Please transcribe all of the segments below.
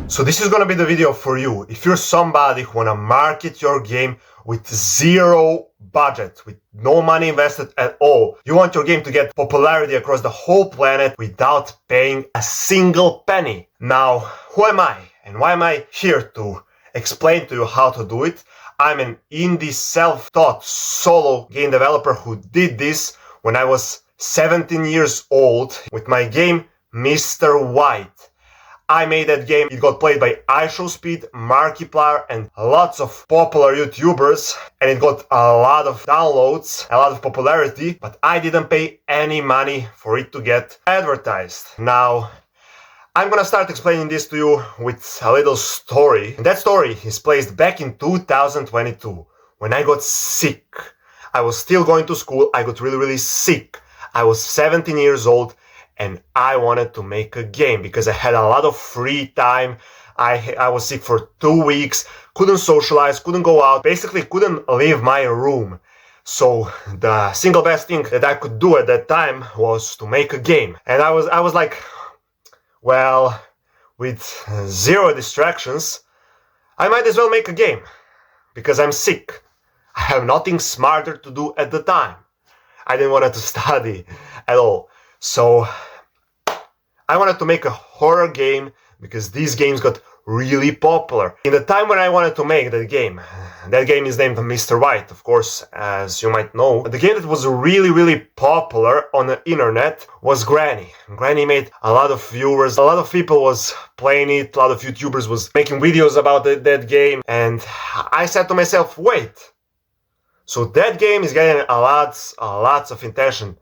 So this is gonna be the video for you. If you're somebody who wanna market your game with zero budget, with no money invested at all, you want your game to get popularity across the whole planet without paying a single penny. Now, who am I? And why am I here to explain to you how to do it? I'm an indie self-taught solo game developer who did this when I was 17 years old with my game Mr. White. I made that game. It got played by iShowSpeed, Markiplier, and lots of popular YouTubers, and it got a lot of downloads, a lot of popularity, but I didn't pay any money for it to get advertised. Now, I'm gonna start explaining this to you with a little story. And that story is placed back in 2022, when I got sick. I was still going to school. I got really sick. I was 17 years old. And I wanted to make a game because I had a lot of free time. I was sick for 2 weeks, couldn't socialize, couldn't go out, basically couldn't leave my room. So the single best thing that I could do at that time was to make a game. And I was like, well, with zero distractions, I might as well make a game because I'm sick. I have nothing smarter to do at the time. I didn't want to study at all. So I wanted to make a horror game because these games got really popular. In the time when I wanted to make that game is named Mr. White, of course, as you might know. The game that was really popular on the internet was Granny. Granny made a lot of viewers, a lot of people was playing it, a lot of YouTubers was making videos about that game, and I said to myself, wait, so that game is getting a lots of attention.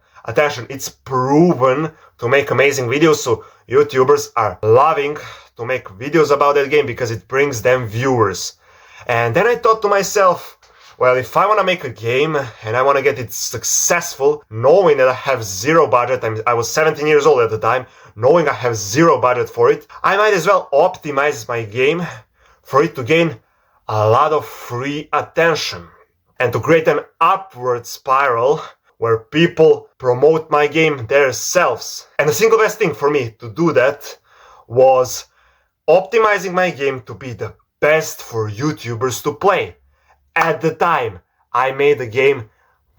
It's proven to make amazing videos, so YouTubers are loving to make videos about that game because it brings them viewers. And then I thought to myself, well, if I want to make a game and I want to get it successful, knowing that I have zero budget, I was 17 years old at the time, knowing I have zero budget for it, I might as well optimize my game for it to gain a lot of free attention and to create an upward spiral where people promote my game themselves. And the single best thing for me to do that was optimizing my game to be the best for YouTubers to play. At the time, I made a game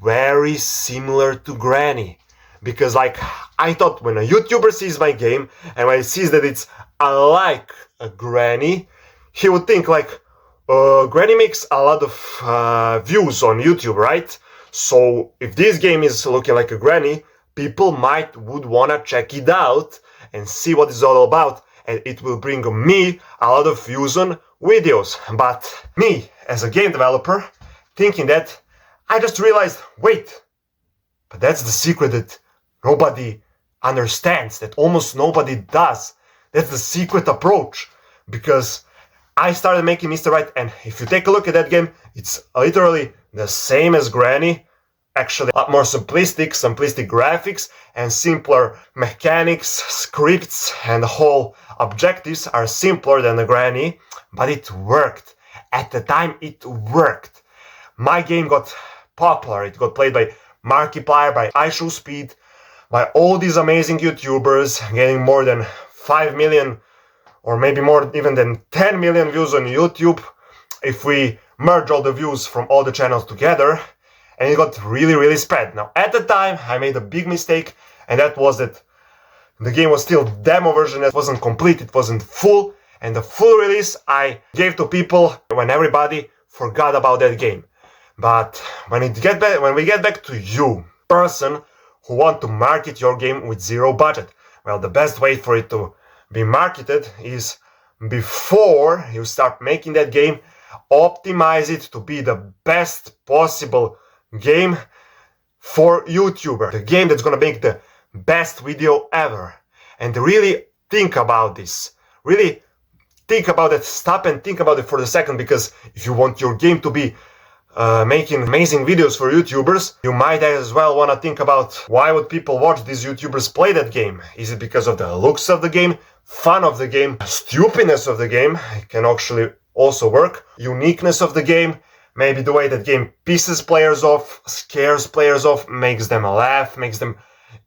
very similar to Granny. Because I thought when a YouTuber sees my game and when he sees that it's unlike a Granny, he would think Granny makes a lot of views on YouTube, right? So if this game is looking like a Granny, people would wanna check it out and see what it's all about, and it will bring me a lot of views on videos. But me, as a game developer, thinking that, I just realized, wait, but that's the secret that nobody understands, that almost nobody does. That's the secret approach, because I started making Mr. Right, and if you take a look at that game, it's literally the same as Granny, actually a lot more simplistic graphics and simpler mechanics, scripts, and the whole objectives are simpler than the Granny, but it worked. At the time, it worked. My game got popular. It got played by Markiplier, by iShowSpeed, by all these amazing YouTubers, getting more than 5 million or maybe more even than 10 million views on YouTube if we merge all the views from all the channels together, and it got really spread. Now, at the time, I made a big mistake, and that was that the game was still demo version. It wasn't complete, it wasn't full, and the full release I gave to people when everybody forgot about that game. But when we get back to you, person who want to market your game with zero budget, well, the best way for it to be marketed is before you start making that game, optimize it to be the best possible game for YouTuber, the game that's gonna make the best video ever. And really think about this. Really think about it. Stop and think about it for a second, because if you want your game to be making amazing videos for YouTubers, you might as well want to think about why would people watch these YouTubers play that game. Is it because of the looks of the game, fun of the game, stupidness of the game? It can actually also work. Uniqueness of the game, maybe the way that game pisses players off, scares players off, makes them laugh, makes them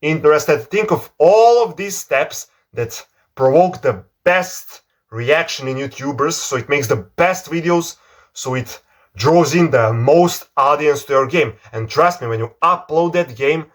interested. Think of all of these steps that provoke the best reaction in YouTubers, so it makes the best videos, so it draws in the most audience to your game. And trust me, when you upload that game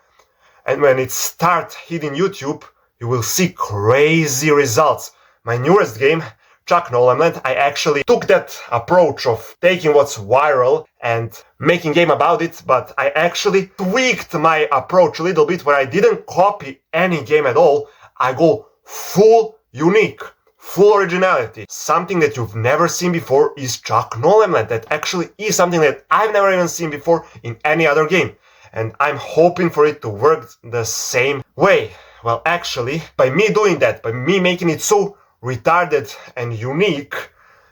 and when it starts hitting YouTube, you will see crazy results. My newest game, Nolemland, I actually took that approach of taking what's viral and making game about it, but I actually tweaked my approach a little bit where I didn't copy any game at all. I go full unique, full originality. Something that you've never seen before is Nolemland. That actually is something that I've never even seen before in any other game. And I'm hoping for it to work the same way. Well, actually, by me doing that, by me making it so retarded and unique,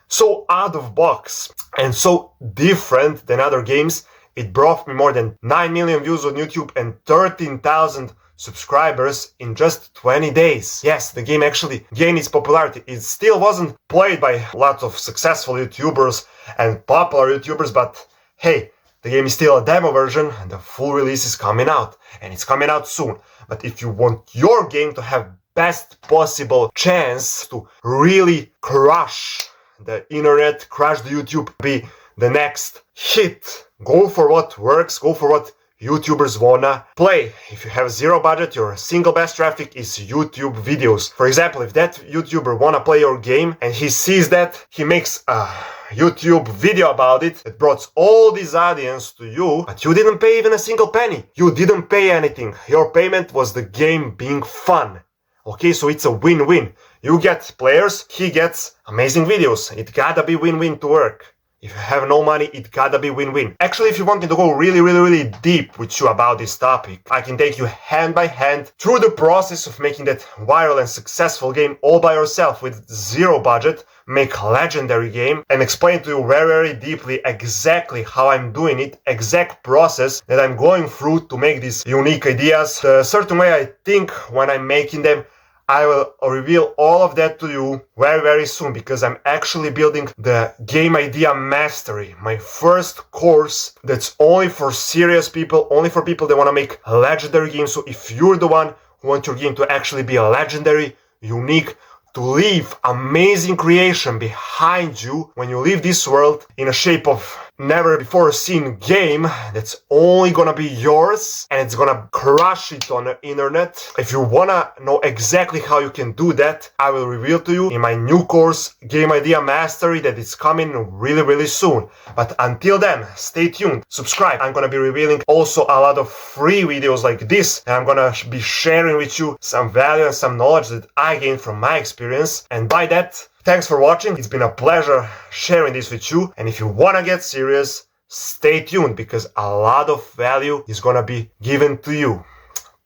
so out of box and so different than other games, it brought me more than 9 million views on YouTube and 13,000 subscribers in just 20 days. Yes, the game actually gained its popularity. It still wasn't played by lots of successful YouTubers and popular YouTubers, but hey, the game is still a demo version and the full release is coming out, and it's coming out soon. But if you want your game to have best possible chance to really crush the internet, crush the YouTube, be the next hit, go for what works, go for what YouTubers wanna play. If you have zero budget, your single best traffic is YouTube videos. For example, if that YouTuber wanna play your game and he sees that, he makes a YouTube video about it that brought all this audience to you, but you didn't pay even a single penny. You didn't pay anything. Your payment was the game being fun. Okay, so it's a win-win. You get players, he gets amazing videos. It gotta be win-win to work. If you have no money, it gotta be win-win. Actually, if you want me to go really deep with you about this topic, I can take you hand by hand through the process of making that viral and successful game all by yourself with zero budget, make a legendary game, and explain to you very deeply exactly how I'm doing it, exact process that I'm going through to make these unique ideas, the certain way I think when I'm making them. I will reveal all of that to you very soon, because I'm actually building the Game Idea Mastery, my first course that's only for serious people, only for people that want to make a legendary game. So if you're the one who wants your game to actually be a legendary, unique, to leave amazing creation behind you when you leave this world in a shape of never before seen game that's only gonna be yours and it's gonna crush it on the internet. If you wanna know exactly how you can do that, I will reveal to you in my new course, Game Idea Mastery, that is coming really soon. But until then, stay tuned, subscribe. I'm gonna be revealing also a lot of free videos like this, and I'm gonna be sharing with you some value and some knowledge that I gained from my experience. And by that, thanks for watching. It's been a pleasure sharing this with you. And if you want to get serious, stay tuned, because a lot of value is going to be given to you.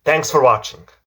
Thanks for watching.